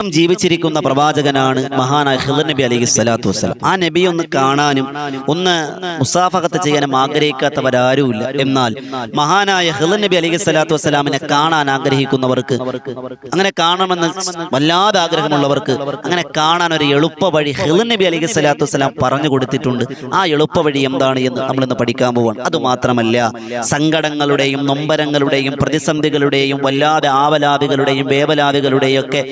ജീവിച്ചിരിക്കുന്ന പ്രവാചകനാണ് മഹാനായ ഖിളിർ നബി അലൈഹി സ്വലാത്തു വസ്സലാം. ആ നബിയെ ഒന്ന് കാണാനും ഒന്ന് മുസാഫഹത്ത് ചെയ്യാനും ആഗ്രഹിക്കാത്തവരാരുമില്ല. എന്നാൽ മഹാനായ ഖിളിർ നബി അലൈഹി സ്വലാത്തു വസ്സലാമിനെ കാണാൻ ആഗ്രഹിക്കുന്നവർക്ക്, അങ്ങനെ കാണണമെന്ന് വല്ലാതെ ആഗ്രഹമുള്ളവർക്ക് അങ്ങനെ കാണാൻ ഒരു എളുപ്പ വഴി ഖിളിർ നബി അലൈഹി സ്വലാത്തു വസ്സലാം പറഞ്ഞു കൊടുത്തിട്ടുണ്ട്. ആ എളുപ്പ വഴി എന്താണ് എന്ന് നമ്മളിന്ന് പഠിക്കാൻ പോവാണ്. അതുമാത്രമല്ല, സങ്കടങ്ങളുടെയും നൊമ്പരങ്ങളുടെയും പ്രതിസന്ധികളുടെയും വല്ലാതെ ആവലാദികളുടെയും വേവലാദികളുടെയും ഒക്കെ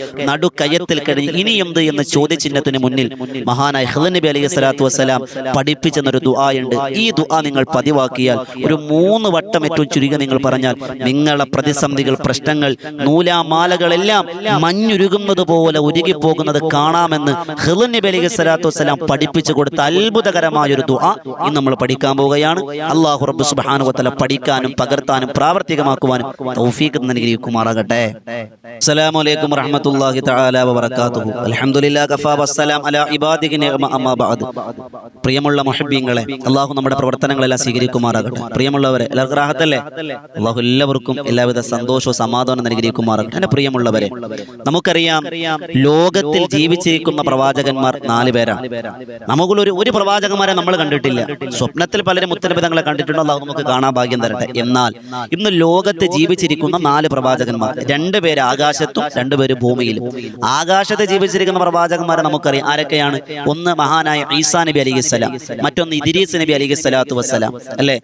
കയത്തിൽ കഴിഞ്ഞ് ഇനി എന്ത് എന്ന ചോദ്യചിഹ്നത്തിന് മുന്നിൽ മഹാനായ ഖിളിർ നബി അലൈഹി സ്വലാത്തു വസ്സലാം പഠിപ്പിച്ചെന്നൊരു ദുആയുണ്ട്. ഈ ദുആ നിങ്ങൾ പതിവാക്കിയാൽ ഒരു 3 വട്ടം ഏറ്റവും ചുരുങ്ങി നിങ്ങൾ പറഞ്ഞാൽ നിങ്ങളുടെ പ്രതിസന്ധികൾ, പ്രശ്നങ്ങൾ, നൂലാമാലകളെല്ലാം മഞ്ഞുരുകുന്നത് പോലെ ഉരുകിപ്പോകുന്നത് കാണാമെന്ന് ഖിളിർ നബി അലൈഹി സ്വലാത്തു വസ്സലാം പഠിപ്പിച്ചു കൊടുത്ത അത്ഭുതകരമായ ഒരു ദുആ ഇന്ന് നമ്മൾ പഠിക്കാൻ പോവുകയാണ്. അല്ലാഹു റബ്ബ് സുബ്ഹാനഹു വ തആല പഠിക്കാനും പകർത്താനും പ്രാവർത്തികമാക്കുവാനും തൗഫീഖ് നൽകുമാറാകട്ടെ. അസ്സലാമു അലൈക്കും വറഹ്മത്തുള്ളാഹി തആല വബറകാതുഹു. അൽഹംദുലില്ലാഹി കഫാ വസ്സലാം അലാ ഇബാദിഹി നിഅമ അമ്മാ ബഅദ്. പ്രിയമുള്ള മുഹബ്ബീങ്ങളെ, അല്ലാഹു നമ്മുടെ പ്രവർത്തനങ്ങളെല്ലാം സ്വീകരിക്കുമാറാകട്ടെ. പ്രിയമുള്ളവരെ, എല്ലാവർക്കും റാഹത്തല്ലേ? അല്ലാഹു എല്ലാവർക്കും എല്ലാവിധ സന്തോഷവും സമാധാനവും നൽകിയിരിക്കുമാറാകട്ടെ. എന്റെ പ്രിയമുള്ളവരെ, നമുക്കറിയാം ലോകത്തിൽ ജീവിച്ചിരിക്കുന്ന പ്രവാചകന്മാർ 4 പേരാണ്. നമുക്കുള്ള ഒരു പ്രവാചകന്മാരെ നമ്മൾ കണ്ടിട്ടില്ല. സ്വപ്നത്തിൽ പലരും മുത്തനബിതങ്ങളെ കണ്ടിട്ടുണ്ടോ? അല്ലാഹു നമുക്ക് കാണാൻ ഭാഗ്യം തരട്ടെ. എന്നാൽ ഇന്ന് ലോകത്ത് ജീവിച്ചിരിക്കുന്ന 4 പ്രവാചകന്മാർ, 2 പേര് ആകാശത്തും 2 പേര് ഭൂമിയിലും. ആകാശത്ത് ജീവിച്ചിരിക്കുന്ന പ്രവാചകന്മാരെ നമുക്കറിയാം. ആരൊക്കെയാണ്? ഒന്ന് മഹാനായ ഈസാ നബി അലൈഹിസ്സലാം, മറ്റൊന്ന് ഇദ്രീസ് നബി അലൈഹിസ്സലാത്തു വസ്സലാം, അല്ലെ?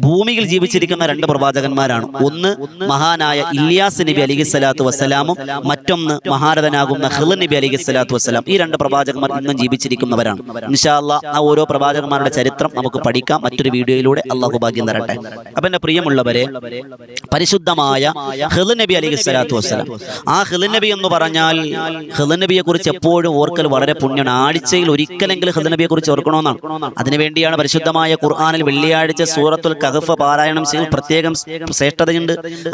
ഭൂമിയിൽ ജീവിച്ചിരിക്കുന്ന 2 പ്രവാചകന്മാരാണ്. ഒന്ന് മഹാനായ ഇല്യാസ് നബി അലൈഹിസ്സലാത്തു വസ്സലാമും മറ്റൊന്ന് മഹാരഥനാകുന്ന ഖിളിർ നബി അലൈഹിസ്സലാത്തു വസ്സലാം. ഈ 2 പ്രവാചകന്മാർ ഇന്നും ജീവിച്ചിരിക്കുന്നവരാണ്. ഇൻഷാ അല്ലാഹ് ആ ഓരോ പ്രവാചകന്മാരുടെ ചരിത്രം നമുക്ക് പഠിക്കാം മറ്റൊരു വീഡിയോയിലൂടെ. അല്ലാഹു ഭാഗ്യം തരട്ടെ. അപ്പൊ എന്റെ പ്രിയമുള്ളവരെ, പരിശുദ്ധമായ ഖിളിർ നബി അലൈഹിസ്സലാത്തു വസ്സലാം, ആ ഖിളിർ നബി എന്ന് പറഞ്ഞാൽ ഖിളിർ നബിയെ കുറിച്ച് എപ്പോഴും ഓർക്കൽ വളരെ പുണ്യമാണ്. ആഴ്ചയിൽ ഒരിക്കലെങ്കിലും ഖിളിർ നബിയെ കുറിച്ച് ഓർക്കണമെന്നാണ്. അതിനുവേണ്ടിയാണ് പരിശുദ്ധമായ ഖുർആനിൽ വെള്ളിയാഴ്ച സൂറത്തുൽ കഹഫ് പാരായണം ചെയ്യൽ പ്രത്യേകം ശ്രേഷ്ഠതയുണ്ട്.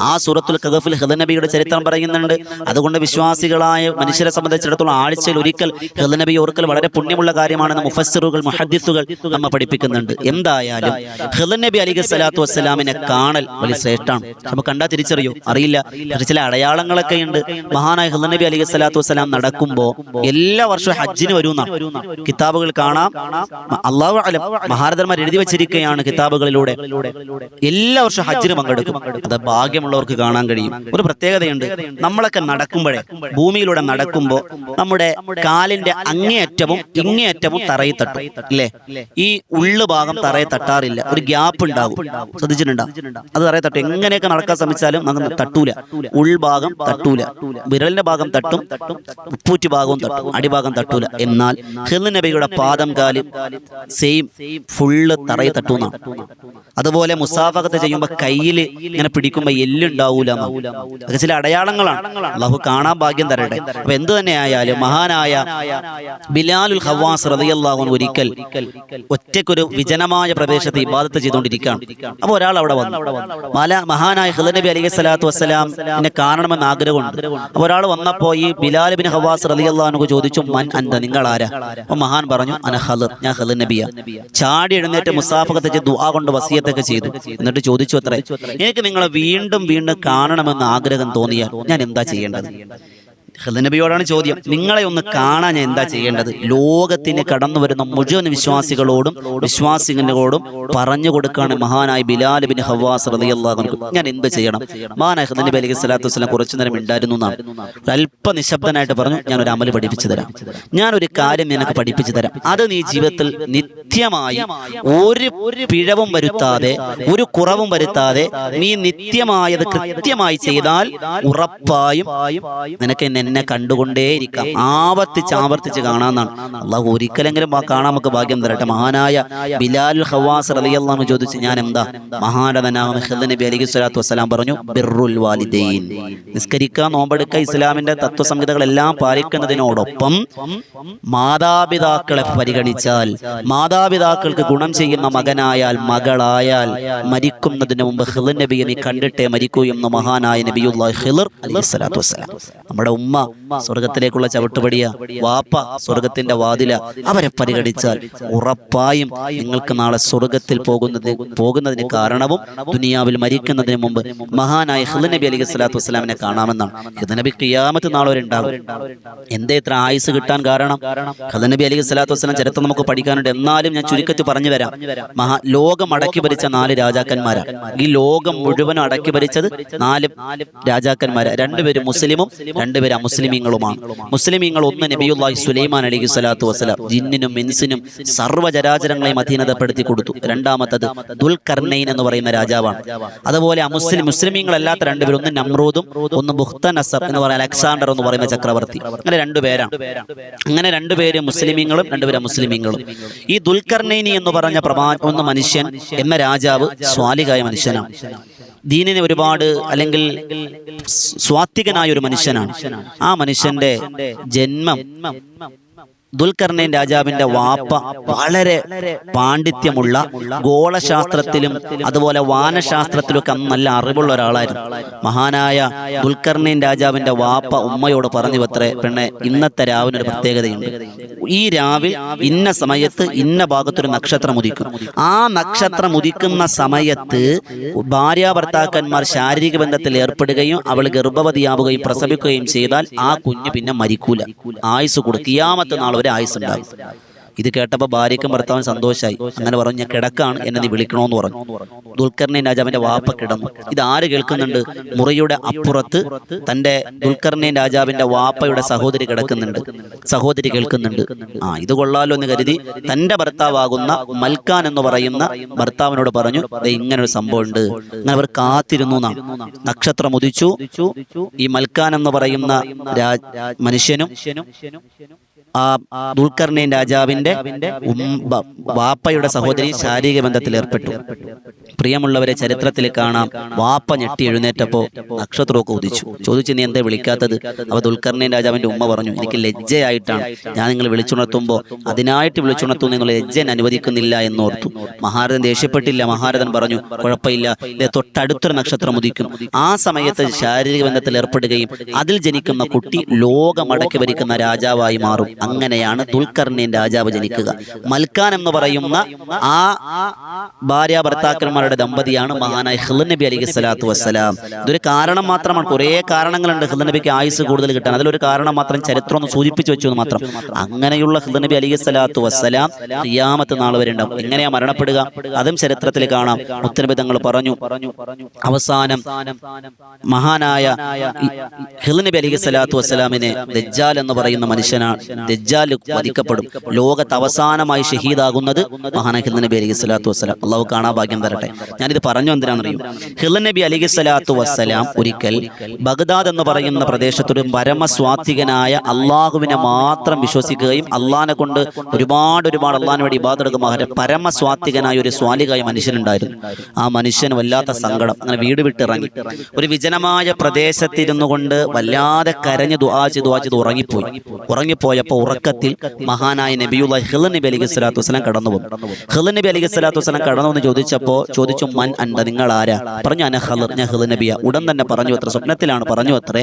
ആ സൂറത്തുൽ കഹഫിൽ ഖിളിർ നബിയുടെ ചരിത്രം പറയുന്നുണ്ട്. അതുകൊണ്ട് വിശ്വാസികളായ മനുഷ്യരെ സംബന്ധിച്ചിടത്തോളം ആഴ്ചയിൽ ഒരിക്കൽ ഖിളിർ നബി ഓർക്കൽ വളരെ പുണ്യമുള്ള കാര്യമാണെന്ന് മുഫസ്സിറുകൾ, മുഹദ്ദിസുകൾ നമ്മെ പഠിപ്പിക്കുന്നുണ്ട്. എന്തായാലും ഖിളിർ നബി അലൈഹി സ്വലാത്തു വസ്സലാമിനെ കാണൽ വലിയ ശ്രേഷ്ഠമാണ്. നമുക്ക് കണ്ടാൽ തിരിച്ചറിയോ? അറിയില്ല. ചില അടയാളങ്ങളൊക്കെ ഉണ്ട്. മഹാനായ ഖിളിർ നബി അലൈഹി സ്വലാത്തു വസ്സലാം നടക്കുമ്പോൾ എല്ലാ വർഷവും ഹജ്ജിന് വരുമെന്നാണ് കിതാബുകൾ കാണാം. അല്ലാഹു അലം, മഹാരഥന്മാർ എഴുതി വെച്ചിരിക്കുകയാണ് കിതാബുകളിലൂടെ. എല്ലാ വർഷവും ഹജ്ജിന് പങ്കെടുക്കും. അത് ഭാഗ്യമുള്ളവർക്ക് കാണാൻ കഴിയും. ഒരു പ്രത്യേകതയുണ്ട്. നമ്മളൊക്കെ നടക്കുമ്പോഴേ, ഭൂമിയിലൂടെ നടക്കുമ്പോൾ നമ്മുടെ കാലിന്റെ അങ്ങേയറ്റവും ഇങ്ങേയറ്റവും തറയിൽ തട്ടും, അല്ലേ? ഈ ഉള്ളു ഭാഗം തറയെ തട്ടാറില്ല. ഒരു ഗ്യാപ്പ് ഉണ്ടാകും. ശ്രദ്ധിച്ചിട്ടുണ്ടോ? അത് തറയെ തട്ടും. എങ്ങനെയൊക്കെ നടക്കാൻ ശ്രമിച്ചാലും നമുക്ക് തട്ടൂല. ഉൾഭാഗം തട്ടൂല. വിരലിന്റെ ഭാഗം തട്ടും, ഉപ്പൂറ്റി ഭാഗവും തട്ടും, അടിഭാഗം തട്ടൂല. എന്നാൽ ഖിളിർ നബിയുടെ പാദം കാല് സെയിം ഫുള്ള് തറയെ തട്ടുന്നതാണ്. അതുപോലെ മുസാഫഹത്ത് ചെയ്യുമ്പോൾ കയ്യിൽ ഇങ്ങനെ പിടിക്കുമ്പോൾ എല്ലുണ്ടാവൂല. അതൊക്കെ ചില അടയാളങ്ങളാണ്. അല്ലാഹു കാണാൻ ഭാഗ്യം തരട്ടെ. അപ്പൊ എന്ത് തന്നെ ആയാലും മഹാനായ ബിലാലുൽ ഖവാസ് റളിയല്ലാഹു അൻഹു ഒരിക്കൽ ഒറ്റയ്ക്കൊരു വിജനമായ പ്രദേശത്ത് ഇബാദത്ത് ചെയ്തുകൊണ്ടിരിക്കുകയാണ്. അപ്പൊ ഒരാൾ അവിടെ വന്നു. മഹാനായ ഖിളിർ നബി അലൈഹി സ്വലാത്തു വസ്സലാം എന്നെ കാണണമെന്ന് ആഗ്രഹമുണ്ട്. അപ്പൊ ഒരാൾ വന്നപ്പോ ഈ ബിലാൽ ഇബ്നു ഖവാസ് റളിയല്ലാഹു അൻഹു ചോദിച്ചു, മൻ അൻത, നിങ്ങൾ ആരാ? അപ്പൊ മഹാൻ പറഞ്ഞു, അന ഖിളിർ, ഞാൻ ഖിളിർ നബിയാ. ചാടി എഴുന്നേറ്റ് മുസാഫഹത്ത് ചെയ്ത് ദുആ കൊണ്ട് വസിയത്തൊക്കെ ചെയ്തു. എന്നിട്ട് ചോദിച്ചു, അത്രേ, എനിക്ക് നിങ്ങളെ വീണ്ടും വീണ്ടും കാണണമെന്ന് ആഗ്രഹം തോന്നിയാൽ ഞാൻ എന്താ ചെയ്യേണ്ടത്? ഖിളിർ നബിയോടാണ് ചോദ്യം. നിങ്ങളെ ഒന്ന് കാണാൻ ഞാൻ എന്താ ചെയ്യേണ്ടത്? ലോകത്തിന് കടന്നു വരുന്ന മുഴുവൻ വിശ്വാസികളോടും വിശ്വാസികളോടും പറഞ്ഞു കൊടുക്കാണ് മഹാനായ ബിലാൽ ഇബ്നു ഖവാസ് റളിയല്ലാഹു അൻഹു. ഞാൻ എന്ത് ചെയ്യണം? മഹാനായ ഖിളിർ നബി അലൈഹി സ്വലാത്തു വസ്സലാം കുറച്ചു നേരം ഉണ്ടായിരുന്നു എന്നാണ്. അല്പ നിശബ്ദനായിട്ട് പറഞ്ഞു, ഞാൻ ഒരു അമല് പഠിപ്പിച്ചു തരാം. ഞാനൊരു കാര്യം നിനക്ക് പഠിപ്പിച്ചു തരാം. അത് നീ ജീവിതത്തിൽ നിത്യമായി ഒരു പിഴവും വരുത്താതെ, ഒരു കുറവും വരുത്താതെ നീ നിത്യമായത് കൃത്യമായി ചെയ്താൽ ഉറപ്പായും നിനക്ക് എന്നെ കണ്ടുകൊണ്ടേയിരിക്കാം. ആവർത്തിച്ച് കാണാന്നാണ്. അല്ലാഹു ഒരിക്കലെങ്കിലും കാണാൻ നമുക്ക് ഭാഗ്യം തരട്ടെ. മഹാനായ ബിലാലുൽ ഖവാസ് റളിയല്ലാഹു അൻഹു ചോദിച്ചു, ഞാൻ എന്താ? മഹാരഥനായ ഖിളിർ നബി അലൈഹി സ്വലാത്തു വസ്സലാം പറഞ്ഞു, ബിർറുൽ വാലിദൈൻ, നിസ്കരിക്കുക, നോമ്പെടുക്കുക, ഇസ്ലാമിന്റെ തത്വസംഹിതകളെല്ലാം പാലിക്കുന്നതിനോടൊപ്പം മാതാപിതാക്കളെ പരിഗണിച്ചാൽ, മാതാപിതാക്കൾക്ക് ഗുണം ചെയ്യുന്ന മകനായാൽ, മകളായാൽ, മരിക്കുന്നതിന് മുമ്പ് ഖിളിർ നബിയെ നീ കണ്ടിട്ടേ മരിക്കൂ എന്ന് മഹാനായ നബിയുല്ലാഹി ഖിളിർ അലൈഹി സ്വലാത്തു വസ്സലാം നമ്മുടെ സ്വർഗത്തിലേക്കുള്ള ചവിട്ടുപടിയ, വാപ്പ സ്വർഗത്തിന്റെ വാതില. അവരെ പരിഗണിച്ചാൽ ഉറപ്പായും നിങ്ങൾക്ക് നാളെ സ്വർഗത്തിൽ പോകുന്നതിന് കാരണവും ദുനിയാവിൽ മരിക്കുന്നതിന് മുമ്പ് മഹാനായ ഖിദ്ർ നബി അലൈഹി സ്വലാത്തു വസ്സലാമിനെ കാണാമെന്നാണ്. ഖിദ്ർ നബി ഖിയാമത്ത് നാളെ വരെ ഉണ്ടാകും. എന്തേ ഇത്ര ആയുസ് കിട്ടാൻ കാരണം? ഖിദ്ർ നബി അലൈഹി സ്വലാത്തു വസ്സലാം ചരിത്രം നമുക്ക് പഠിക്കാനുണ്ട്. എന്നാലും ഞാൻ ചുരുക്കത്തിൽ പറഞ്ഞു വരാം. ലോകം അടക്കി ഭരിച്ച 4 രാജാക്കന്മാരാണ്. ഈ ലോകം മുഴുവനും അടക്കി ഭരിച്ചത് 4 രാജാക്കന്മാരാണ്. 2 പേര് മുസ്ലിമും 2 പേര് അമുസ്ലിമീങ്ങളുമാണ്. മുസ്ലിമീങ്ങൾ ഒന്ന് നബിയുല്ലാഹി സുലൈമാൻ അലൈഹി സ്വലാത്തു വസ്സലാം, ജിന്നിനും ഇൻസിനും സർവ്വചരാചരങ്ങളെയും അധീനതപ്പെടുത്തി കൊടുത്തു. രണ്ടാമത്തത് ദുൽഖർനൈൻ എന്ന് പറയുന്ന രാജാവാണ്. അതുപോലെ മുസ്ലിമീങ്ങളല്ലാത്ത 2 പേര്, ഒന്ന് നമ്രൂദും ഒന്ന് ബുഖ്തനസർ എന്ന് പറയുന്ന അലക്സാണ്ടർ എന്ന് പറയുന്ന ചക്രവർത്തി. അങ്ങനെ 2 പേരാണ്. അങ്ങനെ 2 പേര് മുസ്ലിമീങ്ങളും 2 പേര് അമുസ്ലിമീങ്ങളും. ഈ ദുൽഖർനൈനി എന്ന് പറഞ്ഞ മനുഷ്യൻ എന്ന രാജാവ് സ്വാലിഹായ മനുഷ്യനാണ്. ദീനിനെ ഒരുപാട് അല്ലെങ്കിൽ സ്വാത്വികനായ ഒരു മനുഷ്യനാണ്. ആ മനുഷ്യന്റെ ജന്മം, ദുൽഖർനൈൻ രാജാവിന്റെ വാപ്പ വളരെ പാണ്ഡിത്യമുള്ള, ഗോളശാസ്ത്രത്തിലും അതുപോലെ വാനശാസ്ത്രത്തിലൊക്കെ നല്ല അറിവുള്ള ഒരാളായിരുന്നു. മഹാനായ ദുൽഖർനൈൻ രാജാവിന്റെ വാപ്പ ഉമ്മയോട് പറഞ്ഞു, അത്രേ പെണ്ണെ, ഇന്നത്തെ രാവിനൊരു പ്രത്യേകതയുണ്ട്. ഈ രാവിൽ ഇന്ന സമയത്ത് ഇന്ന ഭാഗത്തൊരു നക്ഷത്രം ഉദിക്കും. ആ നക്ഷത്രം ഉദിക്കുന്ന സമയത്ത് ഭാര്യാഭർത്താക്കന്മാർ ശാരീരിക ബന്ധത്തിൽ ഏർപ്പെടുകയും അവൾ ഗർഭവതിയാവുകയും പ്രസവിക്കുകയും ചെയ്താൽ ആ കുഞ്ഞ് പിന്നെ മരിക്കൂല, ആയുസ് കൊടുക്കും, ഖിയാമത്ത് നാൾ വരെ ആയുസ് ഉണ്ടാകും. ഇത് കേട്ടപ്പോൾ ഭാര്യയ്ക്കും ഭർത്താവിന് സന്തോഷമായി. അങ്ങനെ പറഞ്ഞു, ഞാൻ കിടക്കാണ്, എന്നെ നീ വിളിക്കണമെന്ന് പറഞ്ഞു. ദുൽഖർനൈൻ രാജാവിന്റെ വാപ്പ കിടന്നു. ഇത് ആര് കേൾക്കുന്നുണ്ട്? മുറിയുടെ അപ്പുറത്ത് തന്റെ ദുൽഖർനൈൻ രാജാവിന്റെ വാപ്പയുടെ സഹോദരി കിടക്കുന്നുണ്ട്, സഹോദരി കേൾക്കുന്നുണ്ട്. ഇത് കൊള്ളാലോ എന്ന് കരുതി തന്റെ ഭർത്താവാകുന്ന മൽക്കാൻ എന്ന് പറയുന്ന ഭർത്താവിനോട് പറഞ്ഞു, ഇങ്ങനൊരു സംഭവം ഉണ്ട്. അങ്ങനെ അവർ കാത്തിരുന്നു എന്നാണ്. നക്ഷത്രം ഉദിച്ചു. ഈ മൽക്കാൻ എന്ന് പറയുന്ന മനുഷ്യനും ആ ദുൽഖർനൈൻ രാജാവിന്റെ വാപ്പയുടെ സഹോദരി ശാരീരിക ബന്ധത്തിൽ ഏർപ്പെട്ടു. പ്രിയമുള്ളവരെ, ചരിത്രത്തിൽ കാണാം, വാപ്പ ഞെട്ടി എഴുന്നേറ്റപ്പോ നക്ഷത്രമൊക്കെ ഉദിച്ചു. ചോദിച്ചു, നീ എന്താ വിളിക്കാത്തത്? അവ ദുൽഖർനൈൻ രാജാവിന്റെ ഉമ്മ പറഞ്ഞു, എനിക്ക് ലജ്ജയായിട്ടാണ്, ഞാൻ നിങ്ങൾ വിളിച്ചുണർത്തുമ്പോൾ അതിനായിട്ട് വിളിച്ചുണർത്തുന്നു, നിങ്ങൾ ലജ്ജ അനുവദിക്കുന്നില്ല എന്നോർത്തു. മഹാരഥൻ ദേഷ്യപ്പെട്ടില്ല. മഹാരഥൻ പറഞ്ഞു, കുഴപ്പമില്ല, തൊട്ടടുത്തൊരു നക്ഷത്രം ഉദിക്കും. ആ സമയത്ത് ശാരീരിക ബന്ധത്തിൽ ഏർപ്പെടുകയും അതിൽ ജനിക്കുന്ന കുട്ടി ലോകമടക്കി ഭരിക്കുന്ന രാജാവായി മാറും. അങ്ങനെയാണ് ദുൽഖർനൈൻ രാജാവ് ജനിക്കുക. മൽക്കാൻ എന്ന് പറയുന്ന ആ ഭാര്യ ഭർത്താക്കന്മാരുടെ ദമ്പതിയാണ് മഹാനായ ഖിദ്ർ നബി അലൈഹി സ്വലാത്തു വസ്സലാം. ഇതൊരു കാരണം മാത്രമാണ്. കുറേ കാരണങ്ങളുണ്ട് ഖിദ്ർ നബിക്ക് ആയുസ് കൂടുതൽ കിട്ടാൻ. അതിലൊരു കാരണം മാത്രം ചരിത്രം ഒന്ന് സൂചിപ്പിച്ചു വെച്ചു എന്ന് മാത്രം. അങ്ങനെയുള്ള ഖിദ്ർ നബി അലൈഹി സ്വലാത്തു വസ്സലാം ഖിയാമത്ത് നാൾ വരെ ഉണ്ടാവും. എങ്ങനെയാ മരണപ്പെടുക? അതും ചരിത്രത്തിൽ കാണാം. മുത്തനബി തങ്ങൾ പറഞ്ഞു, അവസാനം മഹാനായ ഖിദ്ർ നബി അലൈഹി സ്വലാത്തു വസ്സലാമിനെ ദജ്ജാൽ എന്ന് പറയുന്ന മനുഷ്യനാണ്, ദജ്ജാൽ വധിക്കപ്പെടും. ലോകത്ത് അവസാനമായി ഷഹീദാകുന്നത് മഹാനായ ഖിദ്ർ നബി അലൈഹി സ്വലാത്തു വസ്സലാം. അള്ളാഹു കാണാൻ ഭാഗ്യം തരട്ടെ. ഞാനിത് പറഞ്ഞു എന്തിനാണെന്നറിയും? ഖിദ്ർ നബി അലൈഹി സ്വലാത്തു വസ്സലാം ഒരിക്കൽ ബഗ്ദാദ് എന്ന് പറയുന്ന പ്രദേശത്തൊരു പരമസ്വാത്വികനായ അള്ളാഹുവിനെ മാത്രം വിശ്വസിക്കുകയും അള്ളാഹിനെ കൊണ്ട് ഒരുപാട് അള്ളാഹിന് വേണ്ടി ഇബാദത്ത് എടുക്കുന്ന പരമസ്വാത്വികനായ ഒരു സ്വാലിഹായ മനുഷ്യനുണ്ടായിരുന്നു. ആ മനുഷ്യന് വല്ലാത്ത സങ്കടം. അങ്ങനെ വീട് വിട്ടിറങ്ങി ഒരു വിജനമായ പ്രദേശത്തിരുന്നു കൊണ്ട് വല്ലാതെ കരഞ്ഞ് ദുആ ചെയ്ത് ഉറങ്ങിപ്പോയപ്പോൾ ഉറക്കത്തിൽ മഹാനായ നബിയുള്ളാഹി ഖിദ്ർ നബി അലൈഹി സ്വലാത്തു വസ്സലാം കടന്നു വന്നു. ഖിദ്ർ നബി അലൈഹി സ്വലാത്തു വസ്സലാം കടന്നു വന്ന് ചോദിച്ചു, മൻ അൻത, നിങ്ങൾ ആരാ? പറഞ്ഞു, ഞാൻ ഖിദ്ർ നബിയ. ഉടൻ തന്നെ പറഞ്ഞു അത്ര, സ്വപ്നത്തിലാണ് പറഞ്ഞു അത്രേ,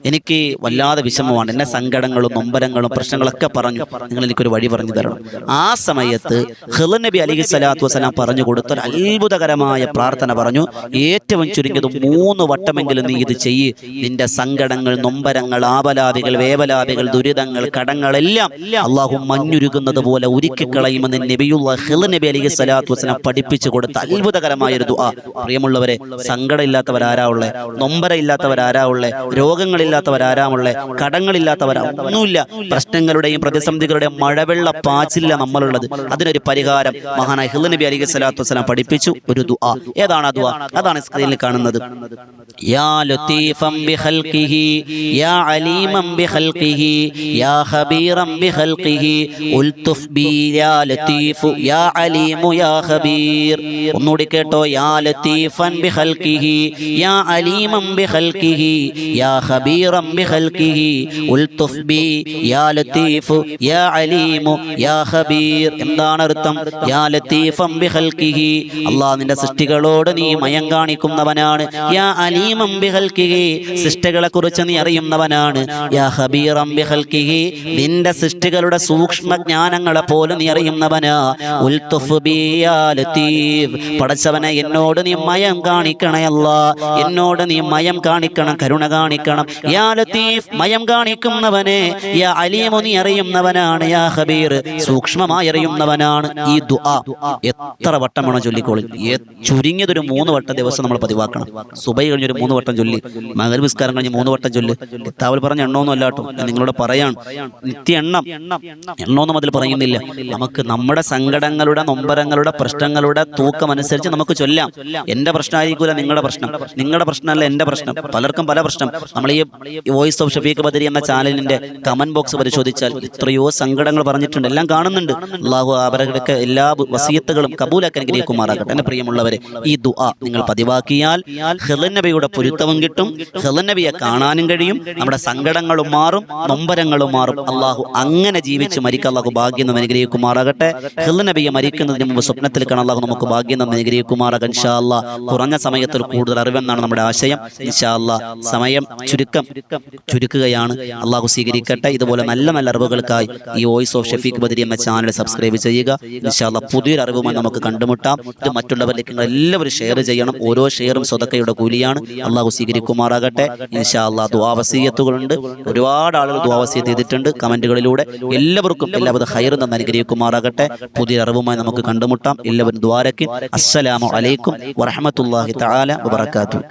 എനിക്ക് വല്ലാതെ വിഷമമാണ്, എന്നെ സങ്കടങ്ങളും നൊമ്പരങ്ങളും പ്രശ്നങ്ങളൊക്കെ പറഞ്ഞു, നിങ്ങൾ എനിക്കൊരു വഴി പറഞ്ഞു തരണം. ആ സമയത്ത് ഖിദ്ർ നബി അലൈഹി സ്വലാത്തു വസ്സലാം പറഞ്ഞു കൊടുത്തൊരു അത്ഭുതകരമായ പ്രാർത്ഥന പറഞ്ഞു, ഏറ്റവും ചുരുങ്ങിയത് 3 വട്ടമെങ്കിലും നീ ഇത് ചെയ്യ്. നിന്റെ സങ്കടങ്ങൾ, നൊമ്പരങ്ങൾ, ആപലാദികൾ, വേവലാദികൾ, ദുരിതങ്ങൾ, കടങ്ങളെല്ലാം അള്ളാഹു മഞ്ഞുരുകുന്നത് പോലെ ഉരുക്കിക്കളയുമെന്ന് നബിയുള്ളാഹി ഖിദ്ർ നബി അലൈഹി സ്വലാത്തു വസ്സലാം പഠിപ്പിച്ചു കൊടുത്ത അത്ഭുതകരമായ ഒരു ദുആ. പ്രിയമുള്ളവരെ, സങ്കടമില്ലാത്തവരാരാ ഉള്ളേ? നൊമ്പരമില്ലാത്തവരാരാ ഉള്ളേ? രോഗങ്ങളില്ലാത്തവരാരാ ഉള്ളേ? കടങ്ങളില്ലാത്തവരാ ഒന്നുമില്ല. പ്രശ്നങ്ങളുടെയും പ്രതിസന്ധികളുടെയും മഴവെള്ള പാച്ചില്ല നമ്മളുള്ളത്. അതിനൊരു പരിഹാരം മഹാനായ ഖിദ്ർ നബി അലൈഹി സ്വലാത്തു വസ്സലാം പഠിപ്പിച്ചു ഒരു ദുആ. ഏതാണ് ആ ദുആ? അതാണ് സ്ക്രീനിൽ കാണുന്നത്. യാ ലതീഫൻ ബിഖൽഖിഹി യാ അലീമൻ ബിഖൽഖിഹി യാ ഖബീറൻ ബിഖൽഖിഹി. ഉൽതുഫ് ബി യാ ലതീഫ് യാ അലീമു യാ ഖബീർ. ഒന്നുകൂടി കേട്ടോ, യാ ലതീഫൻ ബി ഖൽഖിഹി യാ അലീമൻ ബി ഖൽഖിഹി യാ ഖബീറൻ ബി ഖൽഖിഹി ഉൽതുഫ് ബി യാ ലതീഫ് യാ അലീമു യാ ഖബീർ. എന്താണ് അർത്ഥം? യാ ലതീഫൻ ബി ഖൽഖിഹി, അല്ലാഹ് നിന്റെ സൃഷ്ടികളോട് നീ മയം കാണിക്കുന്നവനാണ്. യാ അലീമൻ ബി ഖൽഖിഹി, സൃഷ്ടികളെ കുറിച്ച് നീ അറിയുന്നവനാണ്. യാ ഖബീറൻ ബി ഖൽഖിഹി, നിന്റെ സൃഷ്ടികളുടെ സൂക്ഷ്മ ജ്ഞാനങ്ങളെ പോലും നീ അറിയുന്നവനാ. ഉൽതുഫ് ബി യാ ലതീഫ്, പടച്ചവനെ എന്നോട് നീ മയം കാണിക്കണേ അല്ലാഹ്, എന്നോട് നീ മയം കാണിക്കണം, കരുണ കാണിക്കണം. യാ ലതീഫ്, മയം കാണിക്കുന്നവനെ. യാ അലീമു, നീ അറിയുന്നവനാണ്. യാ ഖബീർ, സൂക്ഷ്മമായി അറിയുന്നവനാണ്. ഈ ദുആ എത്ര വട്ടം വേണം ചൊല്ലിക്കോളി. ചുരുങ്ങിയതൊരു 3 വട്ടം ദിവസം നമ്മൾ പതിവാക്കണം. സുബൈ കഴിഞ്ഞൊരു 3 വട്ടം ചൊല്ലി, മഗ്‌രിബ് നിസ്കാരം കഴിഞ്ഞ് 3 വട്ടം ചൊല്ലി. കിതാബിൽ പറഞ്ഞ എണ്ണമൊന്നും അല്ല കേട്ടോ, നിങ്ങളോട് പറയാണ്. നിത്യ എണ്ണമൊന്നും അതിൽ പറയുന്നില്ല. നമുക്ക് നമ്മുടെ സങ്കടങ്ങളുടെ, നൊമ്പരങ്ങളുടെ, പ്രശ്നങ്ങളുടെ തൂക്കം അനുസരിച്ച് നമുക്ക് ചൊല്ലാം. എന്റെ പ്രശ്നമായിരിക്കൂല നിങ്ങളുടെ പ്രശ്നം, നിങ്ങളുടെ പ്രശ്നമല്ല എന്റെ പ്രശ്നം. പലർക്കും പല പ്രശ്നം. നമ്മൾ ഈ വോയിസ് ഓഫ് ഷഫീഖ് ബദരി എന്ന ചാനലിന്റെ കമന്റ് ബോക്സ് പരിശോധിച്ചാൽ എത്രയോ സങ്കടങ്ങൾ പറഞ്ഞിട്ടുണ്ട്, എല്ലാം കാണുന്നുണ്ട്. അല്ലാഹു അവരുടെ എല്ലാ വസിയത്തുകളും കബൂലാക്കാൻ അനുഗ്രഹിക്കുമാറാകട്ടെ. എന്റെ പ്രിയമുള്ളവരെ, ഈ ദുആ നിങ്ങൾ പതിവാക്കിയാൽ ഖിളർ നബിയുടെ പൊരുത്തവും കിട്ടും, ഖിളർ നബിയെ കാണാനും കഴിയും, നമ്മുടെ സങ്കടങ്ങളും മാറും, നൊമ്പരങ്ങളും മാറും. അല്ലാഹു അങ്ങനെ ജീവിച്ച് മരിക്കാൻ അല്ലാഹു ഭാഗ്യം നമ്മെ അനുഗ്രഹിക്കുമാറാകട്ടെ. ഖിളർ നബിയെ മരിക്കുന്നതിന് മുമ്പ് സ്വപ്നത്തിൽ കാണാൻ അല്ലാഹു നമുക്ക് ഭാഗ്യം നമ്മെ അനുഗ്രഹിക്കുമാറാകട്ടെ. ഇൻഷാ അല്ലാഹ് കുറഞ്ഞ സമയത്തിൽ കൂടുതൽ അറിവെന്നാണ് നമ്മുടെ ആശയം. ഇൻഷാ അല്ലാഹ് സമയം ചുരുക്കുകയാണ്. അല്ലാഹു സ്വീകരിക്കട്ടെ. ഇതുപോലെ നല്ല നല്ല അറിവുകൾക്കായി ഈ വോയിസ് ഓഫ് ഷഫീഖ് ബദരി എന്ന ചാനൽ സബ്സ്ക്രൈബ് ചെയ്യുക. ഇൻഷാ അല്ലാഹ് പുതിയൊരു അറിവുമായി നമുക്ക് കണ്ടുമുട്ടാം. ഇത് മറ്റുള്ളവരിലേക്ക് നിങ്ങൾ എല്ലാവരും ഷെയർ ചെയ്യണം. ഓരോ ഷെയറും സ്വതക്കയുടെ കൂലിയാണ്. അല്ലാഹു സ്വീകരിക്കുമാറാകട്ടെ. ഇൻഷാ അല്ലാഹ് ദുആ വസിയത്തുകളുണ്ട്, ഒരുപാട് ആളുകൾ ദുആ വസിയത്ത് ചെയ്തിട്ടുണ്ട് കമന്റുകളിലൂടെ. എല്ലാവർക്കും എല്ലാവിധ ഖൈറും തന്ന് അനുഗ്രഹിക്കുമാറാകട്ടെ. പുതിയ അറിവുമായി നമുക്ക് കണ്ടുമുട്ടാം. എല്ലാവരും ദുആരക്ക്. അസ്സലാമു അലൈക്കും വറഹ്മത്തുള്ളാഹി തആല വബറകാതുഹു.